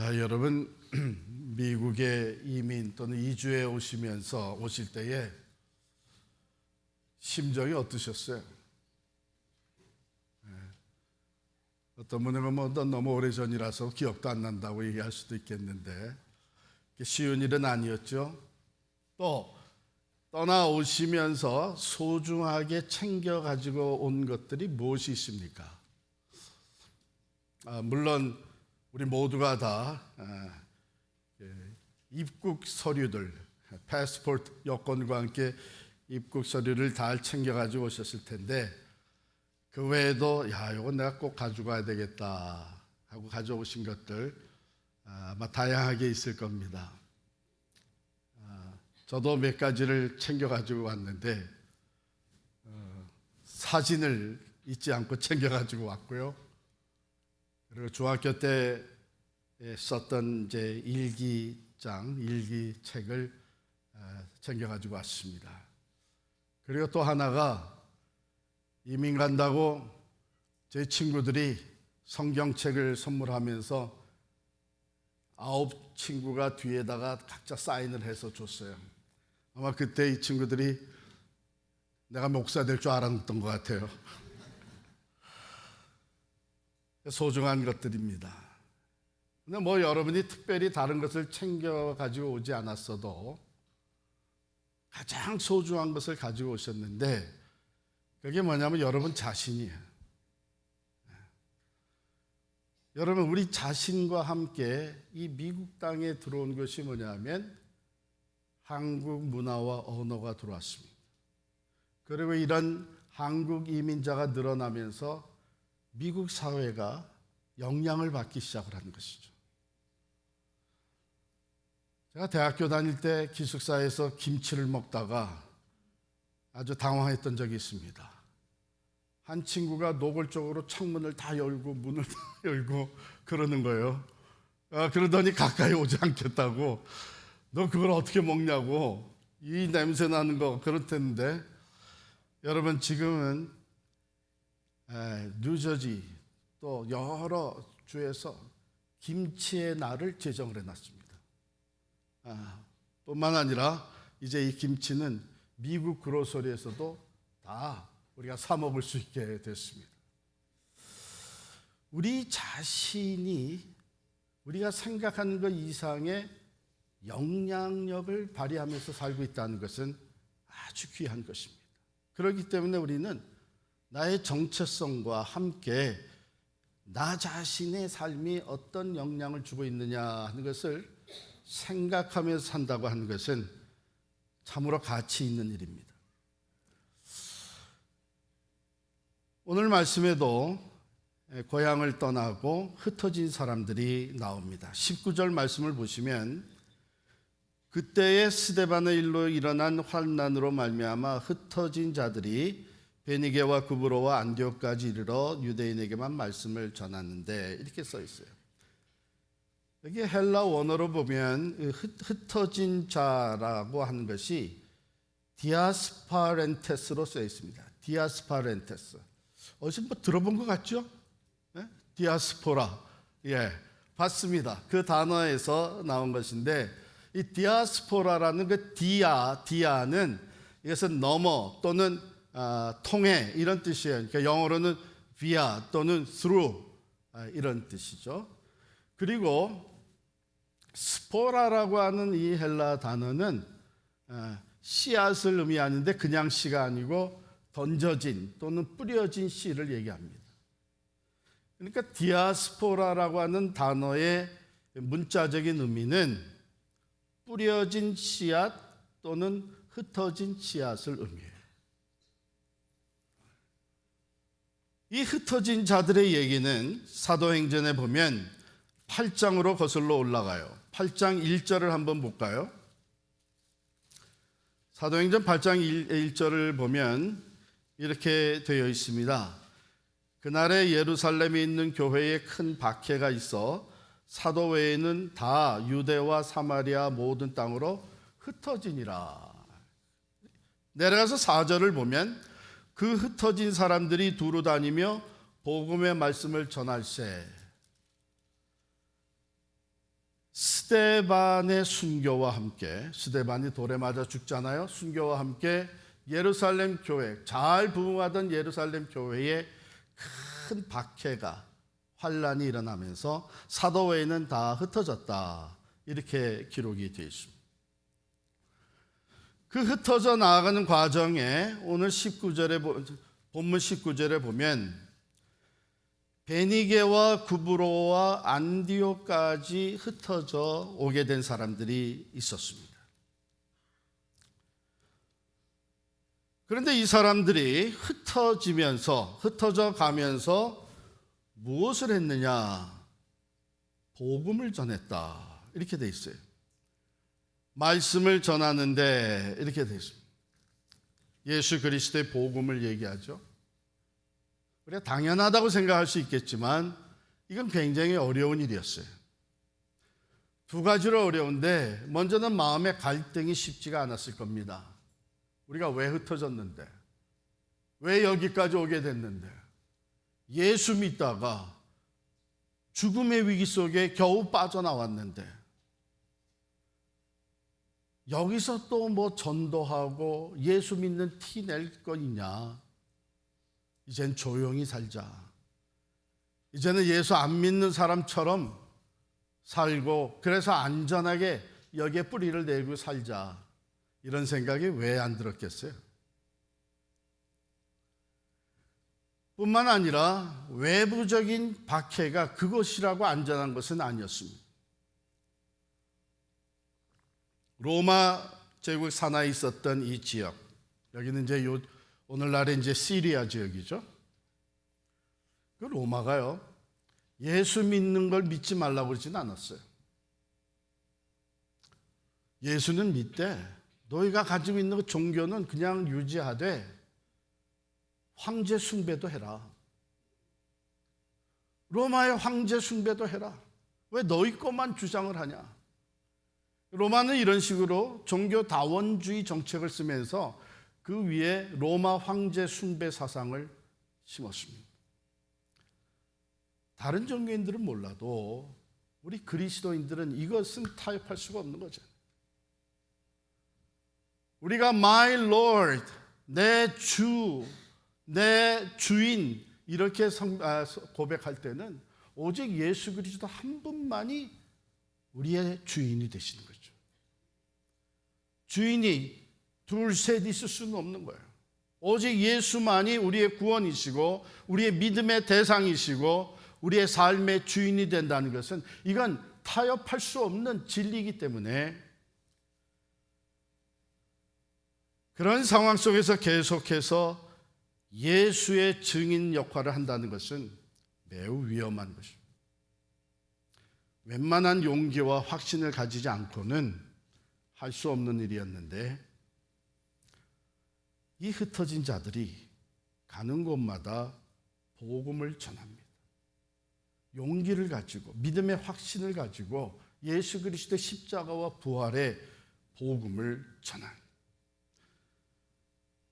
여러분 미국에 이민 또는 이주해 오실 때에 심정이 어떠셨어요? 어떤 분은 너무 오래전이라서 기억도 안 난다고 얘기할 수도 있겠는데 쉬운 일은 아니었죠. 또 떠나오시면서 소중하게 챙겨 가지고 온 것들이 무엇이 있습니까? 물론 우리 모두가 다 입국 서류들, 패스포트 여권과 함께 입국 서류를 다 챙겨가지고 오셨을 텐데 그 외에도 이건 내가 꼭 가져가야 되겠다 하고 가져오신 것들 아마 다양하게 있을 겁니다. 저도 몇 가지를 챙겨가지고 왔는데 사진을 잊지 않고 챙겨가지고 왔고요. 그리고 중학교 때 썼던 이제 일기책을 챙겨가지고 왔습니다. 그리고 또 하나가 이민 간다고 제 친구들이 성경책을 선물하면서 9 친구가 뒤에다가 각자 사인을 해서 줬어요. 아마 그때 이 친구들이 내가 목사 될 줄 알았던 것 같아요. 소중한 것들입니다. 근데 여러분이 특별히 다른 것을 챙겨 가지고 오지 않았어도 가장 소중한 것을 가지고 오셨는데 그게 뭐냐면 여러분 자신이에요. 여러분 우리 자신과 함께 이 미국 땅에 들어온 것이 뭐냐면 한국 문화와 언어가 들어왔습니다. 그리고 이런 한국 이민자가 늘어나면서 미국 사회가 영향을 받기 시작을 하는 것이죠. 제가 대학교 다닐 때 기숙사에서 김치를 먹다가 아주 당황했던 적이 있습니다. 한 친구가 노골적으로 창문을 다 열고 문을 다 열고 그러는 거예요. 그러더니 가까이 오지 않겠다고. 너 그걸 어떻게 먹냐고. 이 냄새 나는 거 그렇다는데 여러분 지금은 뉴저지 또 여러 주에서 김치의 날을 제정을 해놨습니다. 뿐만 아니라 이제 이 김치는 미국 그로서리에서도 다 우리가 사 먹을 수 있게 됐습니다. 우리 자신이 우리가 생각하는 것 이상의 영향력을 발휘하면서 살고 있다는 것은 아주 귀한 것입니다. 그렇기 때문에 우리는 나의 정체성과 함께 나 자신의 삶이 어떤 영향을 주고 있느냐 하는 것을 생각하면서 산다고 하는 것은 참으로 가치 있는 일입니다. 오늘 말씀에도 고향을 떠나고 흩어진 사람들이 나옵니다. 19절 말씀을 보시면 그때의 스데반의 일로 일어난 환난으로 말미암아 흩어진 자들이 베니게와 구브로와 안디옥까지 이르러 유대인에게만 말씀을 전하는데 이렇게 써 있어요. 여기 헬라 원어로 보면 흩어진 자라고 하는 것이 디아스파렌테스로 써 있습니다. 디아스파렌테스. 어디서 들어본 것 같죠? 네? 디아스포라. 봤습니다. 그 단어에서 나온 것인데 이 디아스포라라는 그 디아는 이것은 넘어 또는 통해 이런 뜻이에요. 그러니까 영어로는 via 또는 through 이런 뜻이죠. 그리고 스포라라고 하는 이 헬라 단어는 씨앗을 의미하는데 그냥 씨가 아니고 던져진 또는 뿌려진 씨를 얘기합니다. 그러니까 디아스포라라고 하는 단어의 문자적인 의미는 뿌려진 씨앗 또는 흩어진 씨앗을 의미해요. 이 흩어진 자들의 얘기는 사도행전에 보면 8장으로 거슬러 올라가요. 8장 1절을 한번 볼까요? 사도행전 8장 1절을 보면 이렇게 되어 있습니다. 그날에 예루살렘에 있는 교회에 큰 박해가 있어 사도 외에는 다 유대와 사마리아 모든 땅으로 흩어지니라. 내려가서 4절을 보면 그 흩어진 사람들이 두루 다니며 복음의 말씀을 전할세. 스데반의 순교와 함께, 스데반이 돌에 맞아 죽잖아요. 순교와 함께 예루살렘 교회, 잘 부흥하던 예루살렘 교회에 큰 박해가, 환란이 일어나면서 사도회는 다 흩어졌다, 이렇게 기록이 되어 있습니다. 그 흩어져 나아가는 과정에 오늘 19절에 본문 19절에 보면 베니게와 구브로와 안디옥까지 흩어져 오게 된 사람들이 있었습니다. 그런데 이 사람들이 흩어져 가면서 무엇을 했느냐? 복음을 전했다, 이렇게 돼 있어요. 말씀을 전하는데 이렇게 돼 있습니다. 예수 그리스도의 복음을 얘기하죠. 우리가 당연하다고 생각할 수 있겠지만 이건 굉장히 어려운 일이었어요. 두 가지로 어려운데, 먼저는 마음의 갈등이 쉽지가 않았을 겁니다. 우리가 왜 흩어졌는데, 왜 여기까지 오게 됐는데, 예수 믿다가 죽음의 위기 속에 겨우 빠져나왔는데 여기서 또 뭐 전도하고 예수 믿는 티 낼 거냐? 이젠 조용히 살자. 이제는 예수 안 믿는 사람처럼 살고, 그래서 안전하게 여기에 뿌리를 내고 살자, 이런 생각이 왜 안 들었겠어요? 뿐만 아니라 외부적인 박해가 그것이라고 안전한 것은 아니었습니다. 로마 제국 산하에 있었던 이 지역, 여기는 이제 오늘날의 이제 시리아 지역이죠. 그 로마가요, 예수 믿는 걸 믿지 말라고 그러지는 않았어요. 예수는 믿되 너희가 가지고 있는 그 종교는 그냥 유지하되 황제 숭배도 해라. 로마의 황제 숭배도 해라. 왜 너희 것만 주장을 하냐? 로마는 이런 식으로 종교 다원주의 정책을 쓰면서 그 위에 로마 황제 숭배 사상을 심었습니다. 다른 종교인들은 몰라도 우리 그리스도인들은 이것은 타협할 수가 없는 거죠. 우리가 My Lord, 내 주, 내 주인, 이렇게 고백할 때는 오직 예수 그리스도 한 분만이 우리의 주인이 되시는 거죠. 주인이 둘, 셋 있을 수는 없는 거예요. 오직 예수만이 우리의 구원이시고 우리의 믿음의 대상이시고 우리의 삶의 주인이 된다는 것은, 이건 타협할 수 없는 진리이기 때문에, 그런 상황 속에서 계속해서 예수의 증인 역할을 한다는 것은 매우 위험한 것입니다. 웬만한 용기와 확신을 가지지 않고는 할 수 없는 일이었는데, 이 흩어진 자들이 가는 곳마다 복음을 전합니다. 용기를 가지고, 믿음의 확신을 가지고 예수 그리스도의 십자가와 부활의 복음을 전합니다.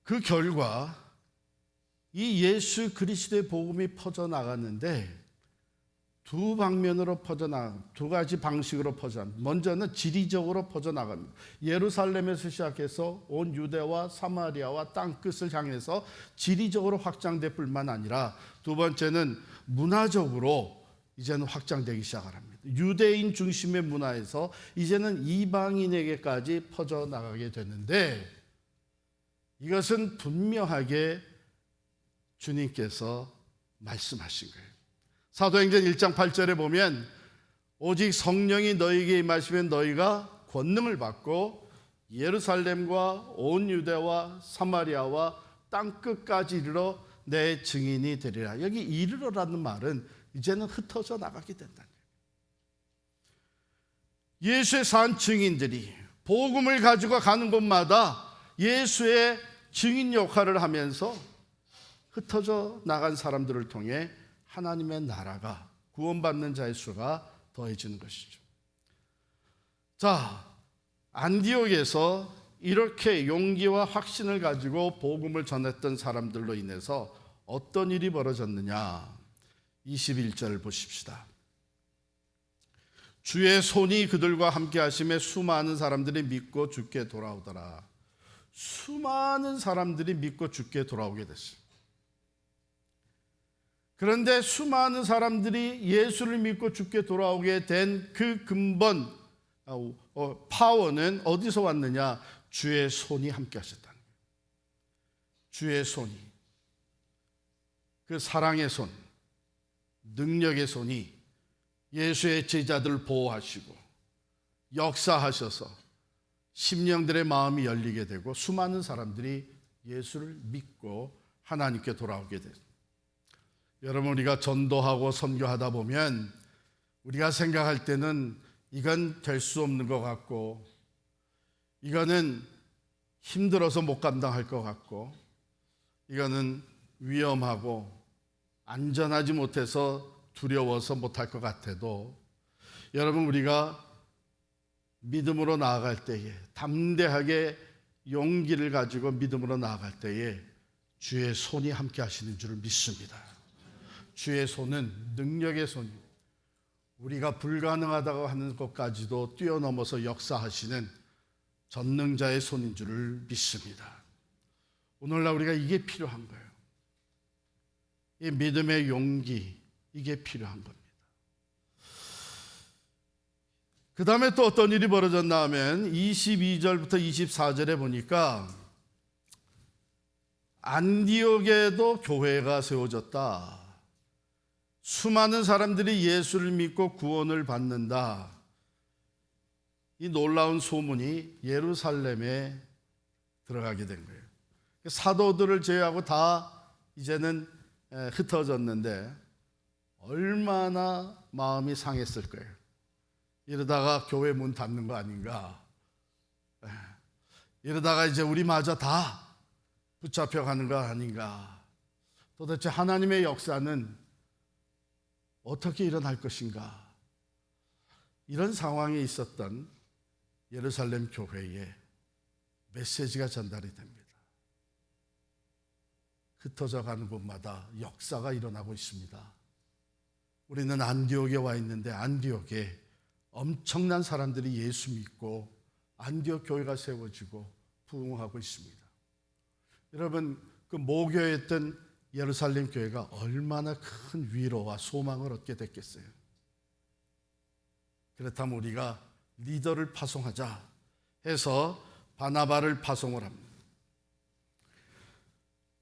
그 결과 이 예수 그리스도의 복음이 퍼져나갔는데 두 방면으로 두 가지 방식으로 퍼져나갑니다. 먼저는 지리적으로 퍼져나갑니다. 예루살렘에서 시작해서 온 유대와 사마리아와 땅끝을 향해서 지리적으로 확장될 뿐만 아니라, 두 번째는 문화적으로 이제는 확장되기 시작합니다. 유대인 중심의 문화에서 이제는 이방인에게까지 퍼져나가게 되는데, 이것은 분명하게 주님께서 말씀하신 거예요. 사도행전 1장 8절에 보면 오직 성령이 너희에게 임하시면 너희가 권능을 받고 예루살렘과 온 유대와 사마리아와 땅끝까지 이르러 내 증인이 되리라. 여기 이르러라는 말은 이제는 흩어져 나가게 된다. 예수의 산 증인들이 복음을 가지고 가는 곳마다 예수의 증인 역할을 하면서 흩어져 나간 사람들을 통해 하나님의 나라가, 구원받는 자의 수가 더해지는 것이죠. 자, 안디옥에서 이렇게 용기와 확신을 가지고 복음을 전했던 사람들로 인해서 어떤 일이 벌어졌느냐? 21절 보십시다. 주의 손이 그들과 함께 하심에 수많은 사람들이 믿고 주께 돌아오더라. 수많은 사람들이 믿고 주께 돌아오게 됐어요. 그런데 수많은 사람들이 예수를 믿고 주께 돌아오게 된 그 근본, 파워는 어디서 왔느냐? 주의 손이 함께 하셨다는 거예요. 주의 손이, 그 사랑의 손, 능력의 손이 예수의 제자들을 보호하시고 역사하셔서 심령들의 마음이 열리게 되고 수많은 사람들이 예수를 믿고 하나님께 돌아오게 됩니다. 여러분, 우리가 전도하고 선교하다 보면 우리가 생각할 때는 이건 될 수 없는 것 같고, 이거는 힘들어서 못 감당할 것 같고, 이거는 위험하고 안전하지 못해서 두려워서 못할 것 같아도, 여러분, 우리가 믿음으로 나아갈 때에, 담대하게 용기를 가지고 믿음으로 나아갈 때에 주의 손이 함께 하시는 줄 믿습니다. 주의 손은 능력의 손입니다. 우리가 불가능하다고 하는 것까지도 뛰어넘어서 역사하시는 전능자의 손인 줄을 믿습니다. 오늘날 우리가 이게 필요한 거예요. 이 믿음의 용기, 이게 필요한 겁니다. 그 다음에 또 어떤 일이 벌어졌나 하면 22절부터 24절에 보니까 안디옥에도 교회가 세워졌다. 수많은 사람들이 예수를 믿고 구원을 받는다. 이 놀라운 소문이 예루살렘에 들어가게 된 거예요. 사도들을 제외하고 다 이제는 흩어졌는데 얼마나 마음이 상했을 거예요. 이러다가 교회 문 닫는 거 아닌가. 이러다가 이제 우리마저 다 붙잡혀가는 거 아닌가. 도대체 하나님의 역사는 어떻게 일어날 것인가. 이런 상황에 있었던 예루살렘 교회에 메시지가 전달이 됩니다. 흩어져 가는 곳마다 역사가 일어나고 있습니다. 우리는 안디옥에 와 있는데 안디옥에 엄청난 사람들이 예수 믿고 안디옥 교회가 세워지고 부흥하고 있습니다. 여러분, 그 모교했던 예루살렘 교회가 얼마나 큰 위로와 소망을 얻게 됐겠어요. 그렇다면 우리가 리더를 파송하자 해서 바나바를 파송을 합니다.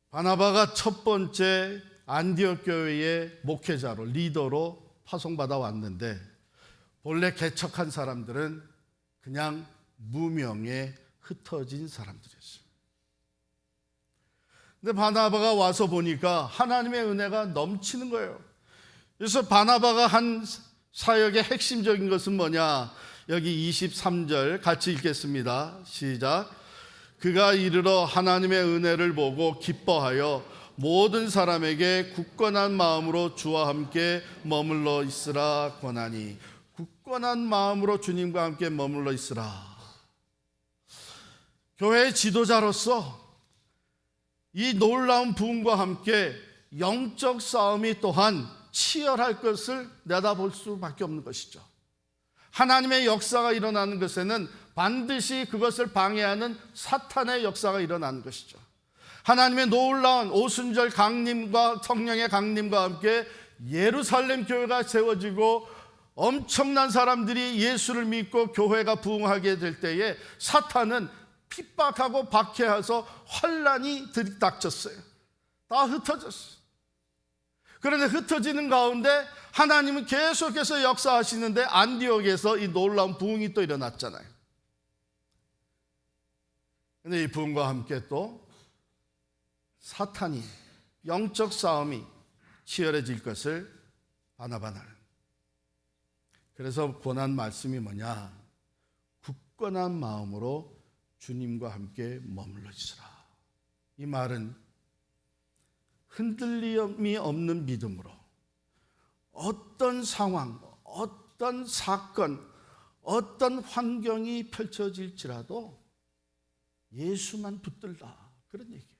바나바가 첫 번째 안디옥 교회의 목회자로, 리더로 파송받아 왔는데 본래 개척한 사람들은 그냥 무명에 흩어진 사람들이었어요. 근데 바나바가 와서 보니까 하나님의 은혜가 넘치는 거예요. 그래서 바나바가 한 사역의 핵심적인 것은 뭐냐? 여기 23절 같이 읽겠습니다. 시작. 그가 이르러 하나님의 은혜를 보고 기뻐하여 모든 사람에게 굳건한 마음으로 주와 함께 머물러 있으라 권하니. 굳건한 마음으로 주님과 함께 머물러 있으라. 교회의 지도자로서 이 놀라운 부흥과 함께 영적 싸움이 또한 치열할 것을 내다볼 수밖에 없는 것이죠. 하나님의 역사가 일어나는 것에는 반드시 그것을 방해하는 사탄의 역사가 일어나는 것이죠. 하나님의 놀라운 오순절 강림과 성령의 강림과 함께 예루살렘 교회가 세워지고 엄청난 사람들이 예수를 믿고 교회가 부흥하게 될 때에 사탄은 핍박하고 박해해서 환란이 들이닥쳤어요. 다 흩어졌어요. 그런데 흩어지는 가운데 하나님은 계속해서 역사하시는데 안디옥에서 이 놀라운 부흥이 또 일어났잖아요. 그런데 이 부흥과 함께 또 사탄이, 영적 싸움이 치열해질 것을 바나바는. 그래서 권한 말씀이 뭐냐? 굳건한 마음으로 주님과 함께 머물러 있으라. 이 말은 흔들림이 없는 믿음으로 어떤 상황, 어떤 사건, 어떤 환경이 펼쳐질지라도 예수만 붙들라, 그런 얘기예요.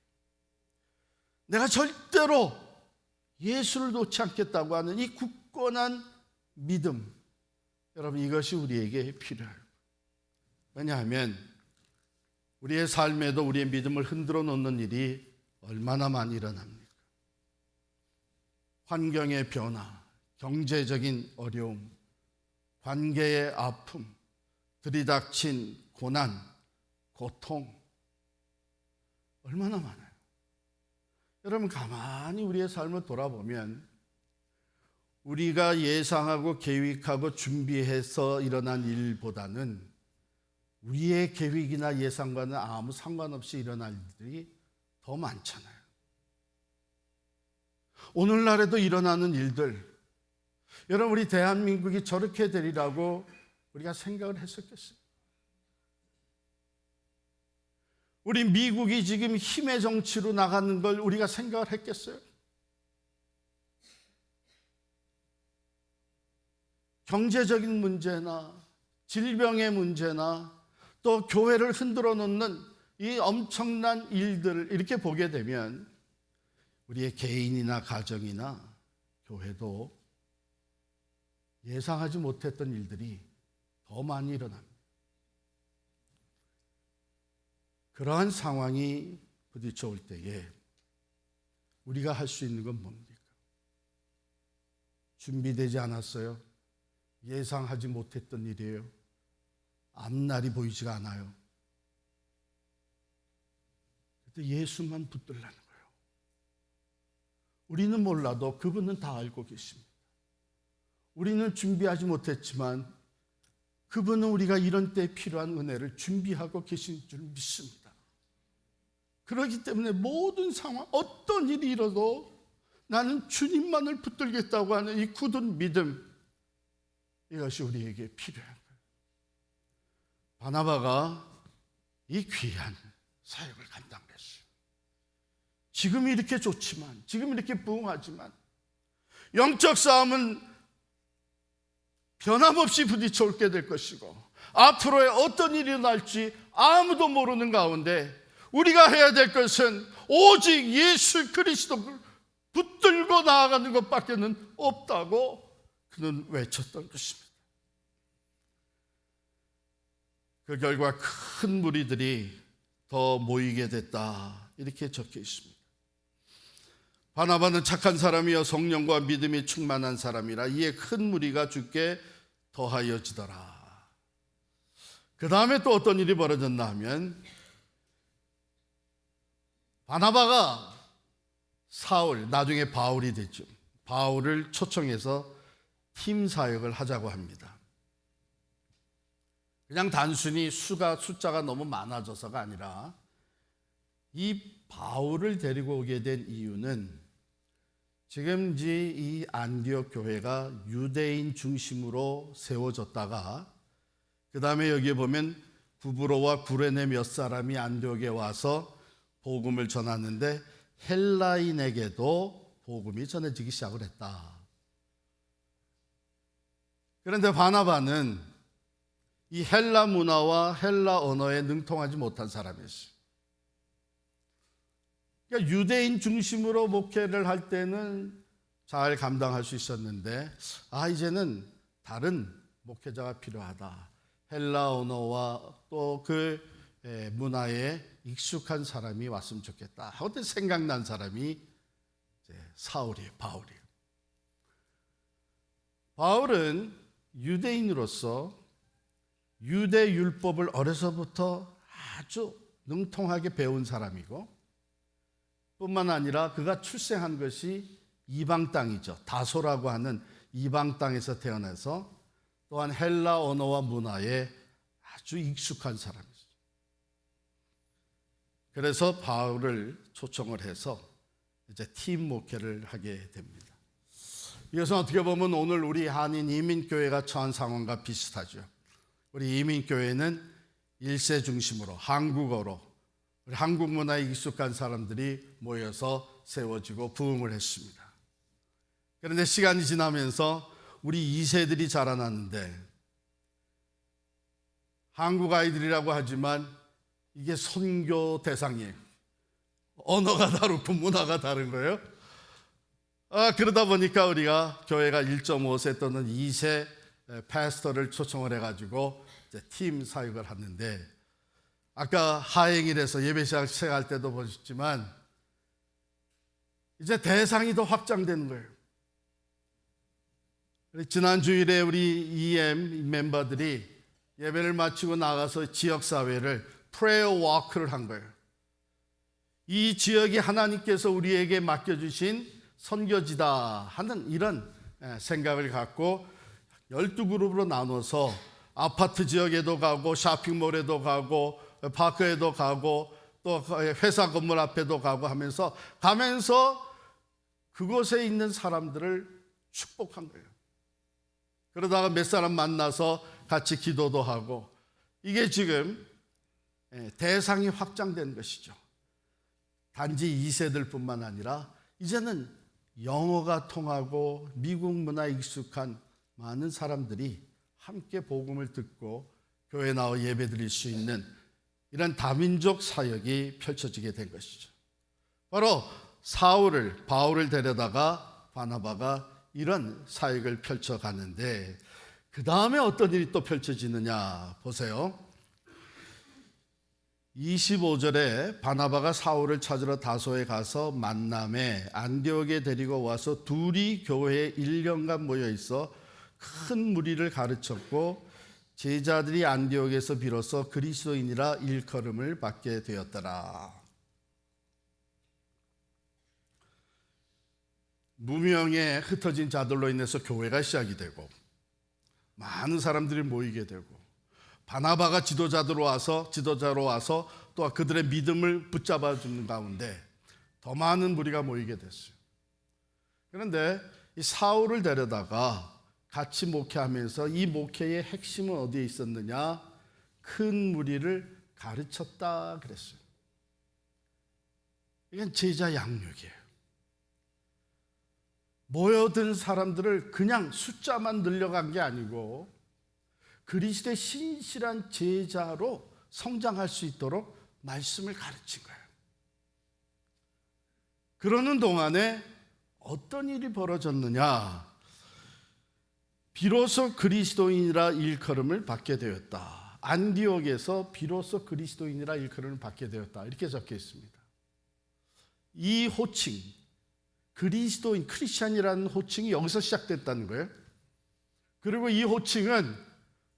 내가 절대로 예수를 놓지 않겠다고 하는 이 굳건한 믿음, 여러분, 이것이 우리에게 필요해요. 왜냐하면 우리의 삶에도 우리의 믿음을 흔들어 놓는 일이 얼마나 많이 일어납니까? 환경의 변화, 경제적인 어려움, 관계의 아픔, 들이닥친 고난, 고통, 얼마나 많아요. 여러분, 가만히 우리의 삶을 돌아보면 우리가 예상하고 계획하고 준비해서 일어난 일보다는 우리의 계획이나 예상과는 아무 상관없이 일어날 일들이 더 많잖아요. 오늘날에도 일어나는 일들, 여러분, 우리 대한민국이 저렇게 되리라고 우리가 생각을 했었겠어요? 우리 미국이 지금 힘의 정치로 나가는 걸 우리가 생각을 했겠어요? 경제적인 문제나 질병의 문제나 또 교회를 흔들어 놓는 이 엄청난 일들을 이렇게 보게 되면 우리의 개인이나 가정이나 교회도 예상하지 못했던 일들이 더 많이 일어납니다. 그러한 상황이 부딪혀 올 때에 우리가 할 수 있는 건 뭡니까? 준비되지 않았어요. 예상하지 못했던 일이에요. 앞날이 보이지가 않아요. 그때 예수만 붙들라는 거예요. 우리는 몰라도 그분은 다 알고 계십니다. 우리는 준비하지 못했지만 그분은 우리가 이런 때 필요한 은혜를 준비하고 계신 줄 믿습니다. 그렇기 때문에 모든 상황, 어떤 일이 일어도 나는 주님만을 붙들겠다고 하는 이 굳은 믿음, 이것이 우리에게 필요한 거예요. 바나바가 이 귀한 사역을 감당했어요. 지금 이렇게 좋지만, 지금 이렇게 부흥하지만 영적 싸움은 변함없이 부딪혀 올게 될 것이고 앞으로의 어떤 일이 일어날지 아무도 모르는 가운데 우리가 해야 될 것은 오직 예수 그리스도를 붙들고 나아가는 것밖에는 없다고 그는 외쳤던 것입니다. 그 결과 큰 무리들이 더 모이게 됐다, 이렇게 적혀 있습니다. 바나바는 착한 사람이여 성령과 믿음이 충만한 사람이라 이에 큰 무리가 주께 더하여지더라. 그 다음에 또 어떤 일이 벌어졌나 하면 바나바가 사울, 나중에 바울이 됐죠. 바울을 초청해서 팀 사역을 하자고 합니다. 그냥 단순히 숫자가 너무 많아져서가 아니라 이 바울을 데리고 오게 된 이유는 지금 이제 이 안디옥 교회가 유대인 중심으로 세워졌다가 그 다음에 여기에 보면 구브로와 구레네 몇 사람이 안디옥에 와서 복음을 전하는데 헬라인에게도 복음이 전해지기 시작을 했다. 그런데 바나바는 이 헬라 문화와 헬라 언어에 능통하지 못한 사람이었어요. 그러니까 유대인 중심으로 목회를 할 때는 잘 감당할 수 있었는데 이제는 다른 목회자가 필요하다. 헬라 언어와 또 그 문화에 익숙한 사람이 왔으면 좋겠다 하고 생각난 사람이 사울이에요. 바울이에요. 바울은 유대인으로서 유대 율법을 어려서부터 아주 능통하게 배운 사람이고 뿐만 아니라 그가 출생한 것이 이방 땅이죠. 다소라고 하는 이방 땅에서 태어나서 또한 헬라 언어와 문화에 아주 익숙한 사람이죠. 그래서 바울을 초청을 해서 이제 팀 목회를 하게 됩니다. 이것은 어떻게 보면 오늘 우리 한인 이민교회가 처한 상황과 비슷하죠. 우리 이민교회는 일세 중심으로 한국어로 우리 한국 문화에 익숙한 사람들이 모여서 세워지고 부흥을 했습니다. 그런데 시간이 지나면서 우리 2세들이 자라났는데 한국 아이들이라고 하지만 이게 선교 대상이에요. 언어가 다르고 문화가 다른 거예요. 그러다 보니까 우리가 교회가 1.5세 또는 2세 패스터를 초청을 해가지고 이제 팀 사역을 하는데, 아까 하행일에서 예배 시작할 때도 보셨지만 이제 대상이 더 확장되는 거예요. 지난 주일에 우리 EM 멤버들이 예배를 마치고 나가서 지역사회를 프레이어 워크를 한 거예요. 이 지역이 하나님께서 우리에게 맡겨주신 선교지다 하는 이런 생각을 갖고 12그룹으로 나눠서 아파트 지역에도 가고 쇼핑몰에도 가고 파크에도 가고 또 회사 건물 앞에도 가고 하면서 그곳에 있는 사람들을 축복한 거예요. 그러다가 몇 사람 만나서 같이 기도도 하고, 이게 지금 대상이 확장된 것이죠. 단지 2세들 뿐만 아니라 이제는 영어가 통하고 미국 문화에 익숙한 많은 사람들이 함께 복음을 듣고 교회에 나와 예배드릴 수 있는 이런 다민족 사역이 펼쳐지게 된 것이죠. 바로 바울을 데려다가 바나바가 이런 사역을 펼쳐가는데, 그 다음에 어떤 일이 또 펼쳐지느냐 보세요. 25절에 바나바가 사울을 찾으러 다소에 가서 만남에 안디옥에 데리고 와서 둘이 교회에 1년간 모여 있어 큰 무리를 가르쳤고, 제자들이 안디옥에서 비로소 그리스도인이라 일컬음을 받게 되었더라. 무명에 흩어진 자들로 인해서 교회가 시작이 되고 많은 사람들이 모이게 되고, 바나바가 지도자로 와서 또 그들의 믿음을 붙잡아 주는 가운데 더 많은 무리가 모이게 됐어요. 그런데 이 사울을 데려다가 같이 목회하면서 이 목회의 핵심은 어디에 있었느냐? 큰 무리를 가르쳤다 그랬어요. 이건 제자 양육이에요. 모여든 사람들을 그냥 숫자만 늘려간 게 아니고 그리스도의 신실한 제자로 성장할 수 있도록 말씀을 가르친 거예요. 그러는 동안에 어떤 일이 벌어졌느냐? 비로소 그리스도인이라 일컬음을 받게 되었다. 안디옥에서 비로소 그리스도인이라 일컬음을 받게 되었다. 이렇게 적혀 있습니다. 이 호칭, 그리스도인, 크리스찬이라는 호칭이 여기서 시작됐다는 거예요. 그리고 이 호칭은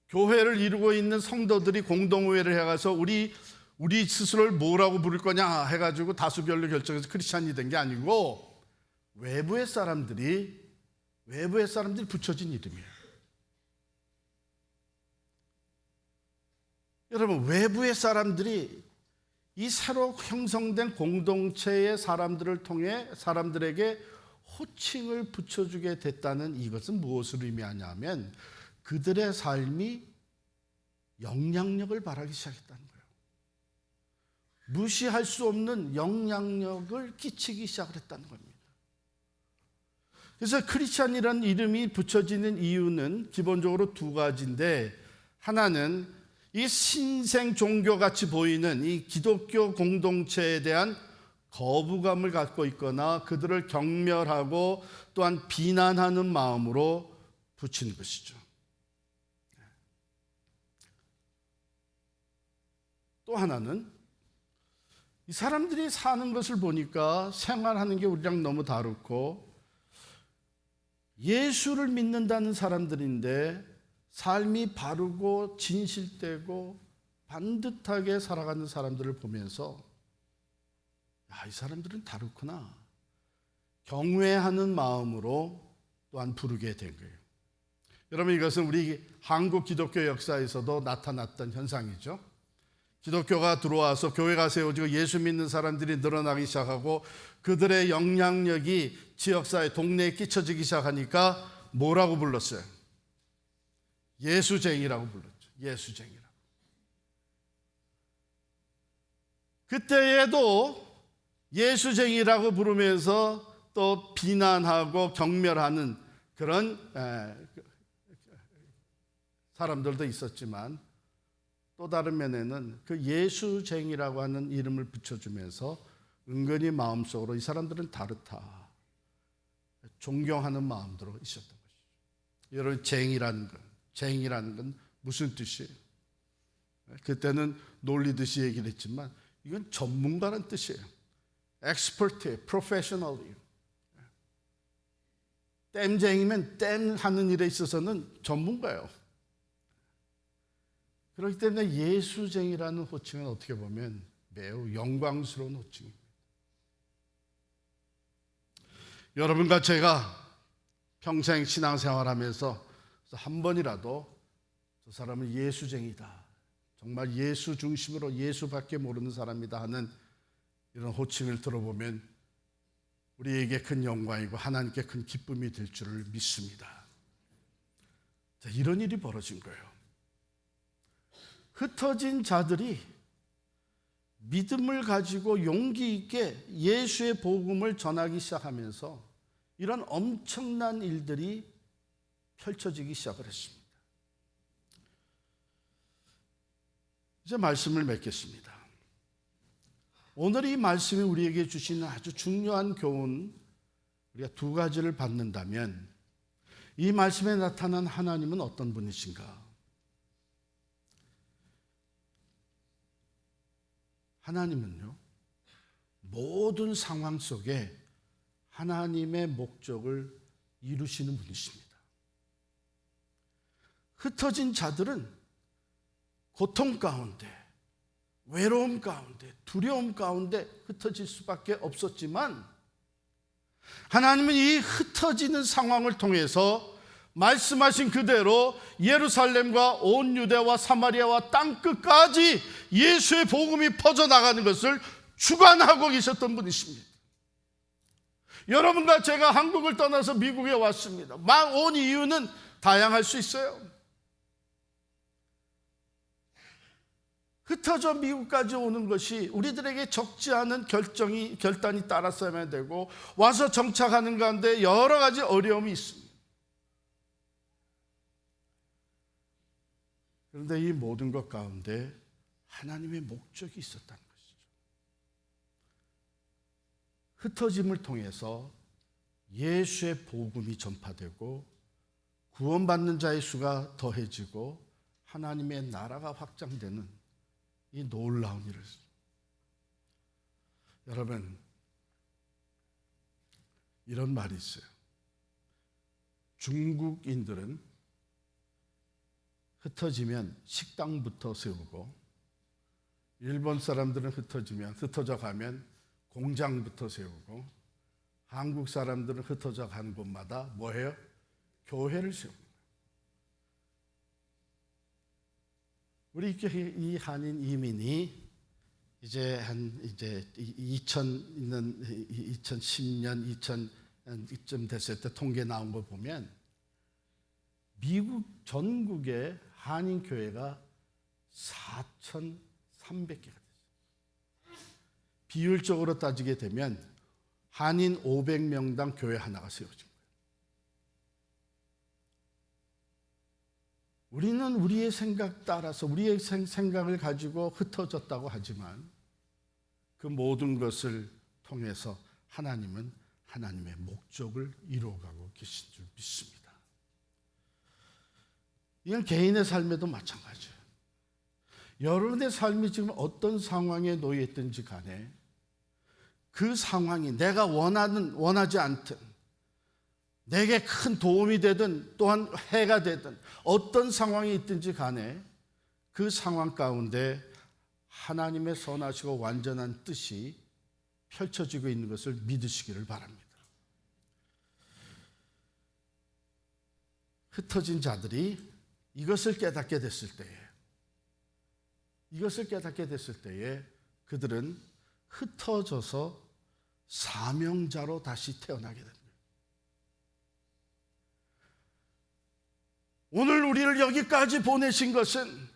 교회를 이루고 있는 성도들이 공동의회를 해가서 우리 스스로를 뭐라고 부를 거냐 해가지고 다수결로 결정해서 크리스찬이 된 게 아니고 외부의 사람들이 붙여진 이름이에요. 여러분, 외부의 사람들이 이 새로 형성된 공동체의 사람들을 통해 사람들에게 호칭을 붙여주게 됐다는 이것은 무엇을 의미하냐면 그들의 삶이 영향력을 발하기 시작했다는 거예요. 무시할 수 없는 영향력을 끼치기 시작을 했다는 겁니다. 그래서 크리스찬이라는 이름이 붙여지는 이유는 기본적으로 두 가지인데, 하나는 이 신생 종교같이 보이는 이 기독교 공동체에 대한 거부감을 갖고 있거나 그들을 경멸하고 또한 비난하는 마음으로 붙인 것이죠. 또 하나는 이 사람들이 사는 것을 보니까 생활하는 게 우리랑 너무 다르고 예수를 믿는다는 사람들인데 삶이 바르고 진실되고 반듯하게 살아가는 사람들을 보면서 이 사람들은 다르구나 경외하는 마음으로 또한 부르게 된 거예요. 여러분, 이것은 우리 한국 기독교 역사에서도 나타났던 현상이죠. 기독교가 들어와서 교회가 세워지고 예수 믿는 사람들이 늘어나기 시작하고 그들의 영향력이 지역사회, 동네에 끼쳐지기 시작하니까 뭐라고 불렀어요? 예수쟁이라고 불렀죠. 예수쟁이라고. 그때에도 예수쟁이라고 부르면서 또 비난하고 경멸하는 그런 사람들도 있었지만, 또 다른 면에는 그 예수쟁이라고 하는 이름을 붙여주면서 은근히 마음속으로 이 사람들은 다르다, 존경하는 마음으로 있었던 것이죠. 여러분, 쟁이라는 것, 쟁이라는 건 무슨 뜻이에요? 그때는 놀리듯이 얘기를 했지만 이건 전문가란 뜻이에요. 엑스퍼트예요. 프로페셔널이에요. 땜쟁이면 땜 하는 일에 있어서는 전문가예요. 그렇기 때문에 예수쟁이라는 호칭은 어떻게 보면 매우 영광스러운 호칭입니다. 여러분과 제가 평생 신앙생활하면서 한 번이라도 저 사람은 예수쟁이다, 정말 예수 중심으로 예수밖에 모르는 사람이다 하는 이런 호칭을 들어보면 우리에게 큰 영광이고 하나님께 큰 기쁨이 될 줄을 믿습니다. 자, 이런 일이 벌어진 거예요. 흩어진 자들이 믿음을 가지고 용기 있게 예수의 복음을 전하기 시작하면서 이런 엄청난 일들이 펼쳐지기 시작을 했습니다. 이제 말씀을 맺겠습니다. 오늘 이 말씀이 우리에게 주시는 아주 중요한 교훈, 우리가 두 가지를 받는다면 이 말씀에 나타난 하나님은 어떤 분이신가? 하나님은요, 모든 상황 속에 하나님의 목적을 이루시는 분이십니다. 흩어진 자들은 고통 가운데, 외로움 가운데, 두려움 가운데 흩어질 수밖에 없었지만 하나님은 이 흩어지는 상황을 통해서 말씀하신 그대로 예루살렘과 온 유대와 사마리아와 땅끝까지 예수의 복음이 퍼져나가는 것을 주관하고 계셨던 분이십니다. 여러분과 제가 한국을 떠나서 미국에 왔습니다. 막 온 이유는 다양할 수 있어요. 흩어져 미국까지 오는 것이 우리들에게 적지 않은 결단이 따랐어야 되고 와서 정착하는 가운데 여러 가지 어려움이 있습니다. 그런데 이 모든 것 가운데 하나님의 목적이 있었다는 것이죠. 흩어짐을 통해서 예수의 복음이 전파되고 구원받는 자의 수가 더해지고 하나님의 나라가 확장되는 이 놀라운 일을, 여러분, 이런 말이 있어요. 중국인들은 흩어지면 식당부터 세우고 일본 사람들은 흩어져 가면 공장부터 세우고 한국 사람들은 흩어져 가는 곳마다 뭐해요? 교회를 세웁니다. 우리 이 한인 이민이 이제 2010년, 2000쯤 됐을 때 통계 나온 거 보면 미국 전국에 한인 교회가 4,300개가 됐어요. 비율적으로 따지게 되면 한인 500명당 교회 하나가 세워진 거예요. 우리는 우리의 생각 따라서 우리의 생각을 가지고 흩어졌다고 하지만 그 모든 것을 통해서 하나님은 하나님의 목적을 이루어가고 계신 줄 믿습니다. 이건 개인의 삶에도 마찬가지예요. 여러분의 삶이 지금 어떤 상황에 놓여 있든지 간에 그 상황이 내가 원하지 않든 내게 큰 도움이 되든 또한 해가 되든 어떤 상황이 있든지 간에 그 상황 가운데 하나님의 선하시고 완전한 뜻이 펼쳐지고 있는 것을 믿으시기를 바랍니다. 흩어진 자들이 이것을 깨닫게 됐을 때에 그들은 흩어져서 사명자로 다시 태어나게 됩니다. 오늘 우리를 여기까지 보내신 것은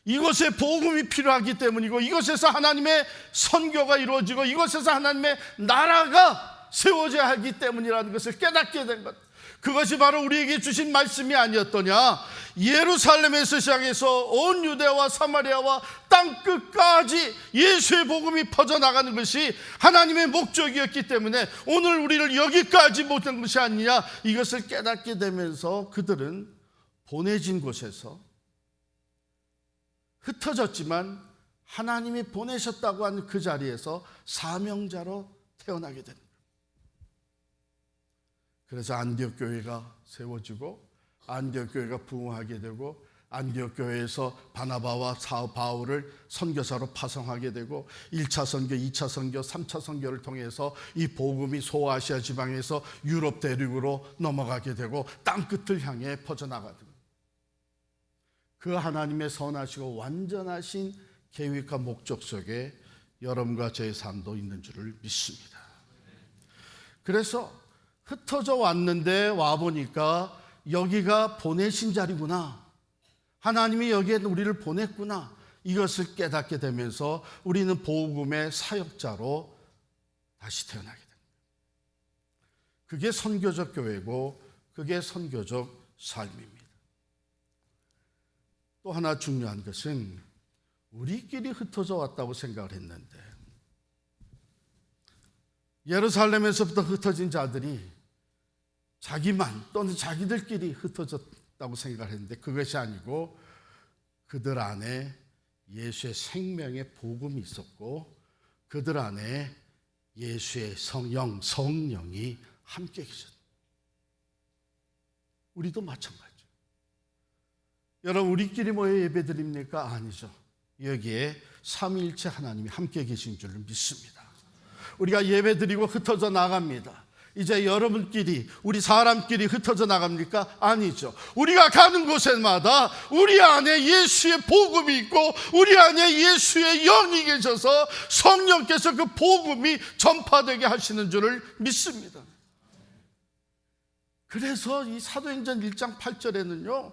이곳에 복음이 필요하기 때문이고 이곳에서 하나님의 선교가 이루어지고 이곳에서 하나님의 나라가 세워져야 하기 때문이라는 것을 깨닫게 된 것, 그것이 바로 우리에게 주신 말씀이 아니었더냐. 예루살렘에서 시작해서 온 유대와 사마리아와 땅끝까지 예수의 복음이 퍼져나가는 것이 하나님의 목적이었기 때문에 오늘 우리를 여기까지 모든 것이 아니냐, 이것을 깨닫게 되면서 그들은 보내진 곳에서 흩어졌지만 하나님이 보내셨다고 하는 그 자리에서 사명자로 태어나게 됩니다. 그래서 안디옥 교회가 세워지고 안디옥 교회가 부흥하게 되고 안디옥 교회에서 바나바와 바울을 선교사로 파송하게 되고 1차 선교, 2차 선교, 3차 선교를 통해서 이 복음이 소아시아 지방에서 유럽 대륙으로 넘어가게 되고 땅끝을 향해 퍼져나가게 됩니다. 그 하나님의 선하시고 완전하신 계획과 목적 속에 여러분과 저의 삶도 있는 줄을 믿습니다. 그래서 흩어져 왔는데 와보니까 여기가 보내신 자리구나, 하나님이 여기에 우리를 보냈구나, 이것을 깨닫게 되면서 우리는 복음의 사역자로 다시 태어나게 됩니다. 그게 선교적 교회고 그게 선교적 삶입니다. 또 하나 중요한 것은 우리끼리 흩어져 왔다고 생각을 했는데 예루살렘에서부터 흩어진 자들이 자기만 또는 자기들끼리 흩어졌다고 생각을 했는데 그것이 아니고 그들 안에 예수의 생명의 복음이 있었고 그들 안에 예수의 성령이 함께 계셨다. 우리도 마찬가지죠. 여러분, 우리끼리 모여 예배드립니까? 아니죠. 여기에 삼위일체 하나님이 함께 계신 줄을 믿습니다. 우리가 예배드리고 흩어져 나갑니다. 이제 여러분끼리, 우리 사람끼리 흩어져 나갑니까? 아니죠. 우리가 가는 곳에마다 우리 안에 예수의 복음이 있고 우리 안에 예수의 영이 계셔서 성령께서 그 복음이 전파되게 하시는 줄을 믿습니다. 그래서 이 사도행전 1장 8절에는요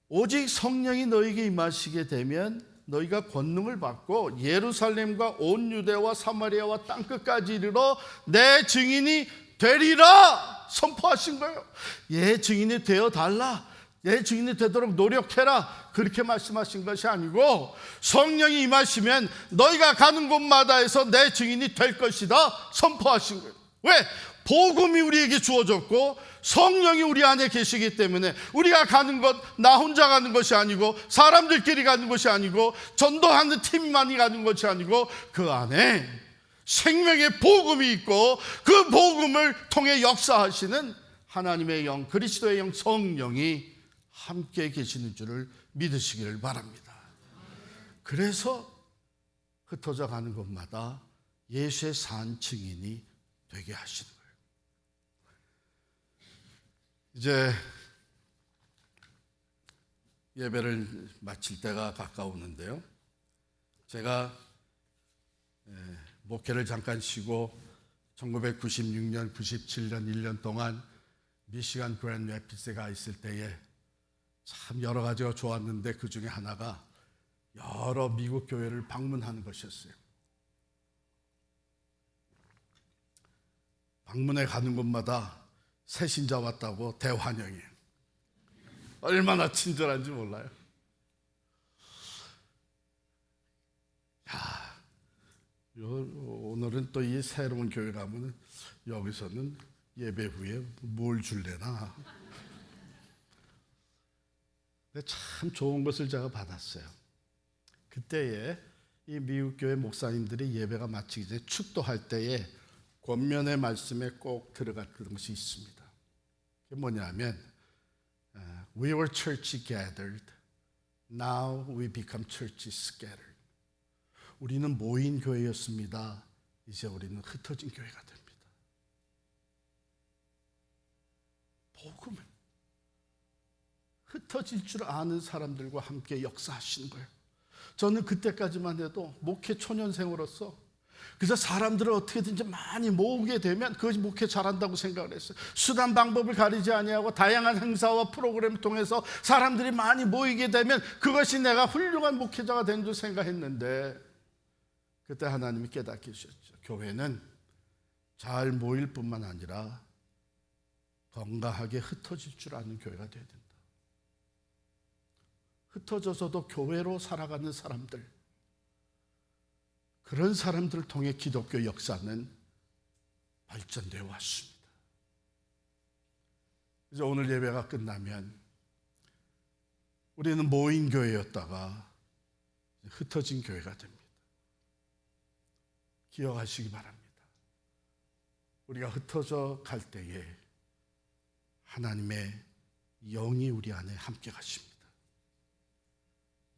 오직 성령이 너에게 임하시게 되면 너희가 권능을 받고 예루살렘과 온 유대와 사마리아와 땅끝까지 이르러 내 증인이 되리라 선포하신 거예요. 예, 증인이 되어달라, 예, 증인이 되도록 노력해라, 그렇게 말씀하신 것이 아니고 성령이 임하시면 너희가 가는 곳마다에서 내 증인이 될 것이다 선포하신 거예요. 왜? 복음이 우리에게 주어졌고 성령이 우리 안에 계시기 때문에 우리가 가는 것, 나 혼자 가는 것이 아니고 사람들끼리 가는 것이 아니고 전도하는 팀만이 가는 것이 아니고 그 안에 생명의 복음이 있고 그 복음을 통해 역사하시는 하나님의 영, 그리스도의 영, 성령이 함께 계시는 줄을 믿으시기를 바랍니다. 그래서 흩어져 가는 곳마다 예수의 산 증인이 되게 하시는 거예요. 이제 예배를 마칠 때가 가까우는데요. 제가 목회를 잠깐 쉬고 1996년, 97년 1년 동안 미시간 그랜드 래피드스에 가 있을 때에 참 여러 가지가 좋았는데 그 중에 하나가 여러 미국 교회를 방문하는 것이었어요. 방문해 가는 곳마다 새 신자 왔다고 대환영이에요. 얼마나 친절한지 몰라요. 야, 오늘은 또 이 새로운 교회 가면 여기서는 예배 후에 뭘 줄래나. 근데 참 좋은 것을 제가 받았어요. 그때에 이 미국 교회 목사님들이 예배가 마치기 전에 축도할 때에 권면의 말씀에 꼭 들어갔던 것이 있습니다. 그게 뭐냐면 We were church gathered, now we become church scattered. 우리는 모인 교회였습니다. 이제 우리는 흩어진 교회가 됩니다. 복음을 흩어질 줄 아는 사람들과 함께 역사하시는 거예요. 저는 그때까지만 해도 목회 초년생으로서 그래서 사람들을 어떻게든지 많이 모으게 되면 그것이 목회 잘한다고 생각을 했어요. 수단 방법을 가리지 아니하고 다양한 행사와 프로그램을 통해서 사람들이 많이 모이게 되면 그것이 내가 훌륭한 목회자가 된 줄 생각했는데 그때 하나님이 깨닫게 해주셨죠. 교회는 잘 모일 뿐만 아니라 건강하게 흩어질 줄 아는 교회가 되어야 된다. 흩어져서도 교회로 살아가는 사람들, 그런 사람들을 통해 기독교 역사는 발전되어 왔습니다. 이제 오늘 예배가 끝나면 우리는 모인 교회였다가 흩어진 교회가 됩니다. 기억하시기 바랍니다. 우리가 흩어져 갈 때에 하나님의 영이 우리 안에 함께 가십니다.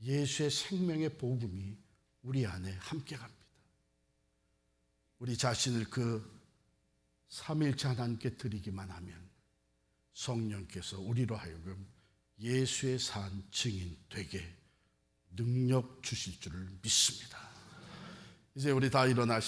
예수의 생명의 복음이 우리 안에 함께 갑니다. 우리 자신을 그 삼위일체 하나님께 드리기만 하면 성령께서 우리로 하여금 예수의 산 증인 되게 능력 주실 줄을 믿습니다. 이제 우리 다 일어나시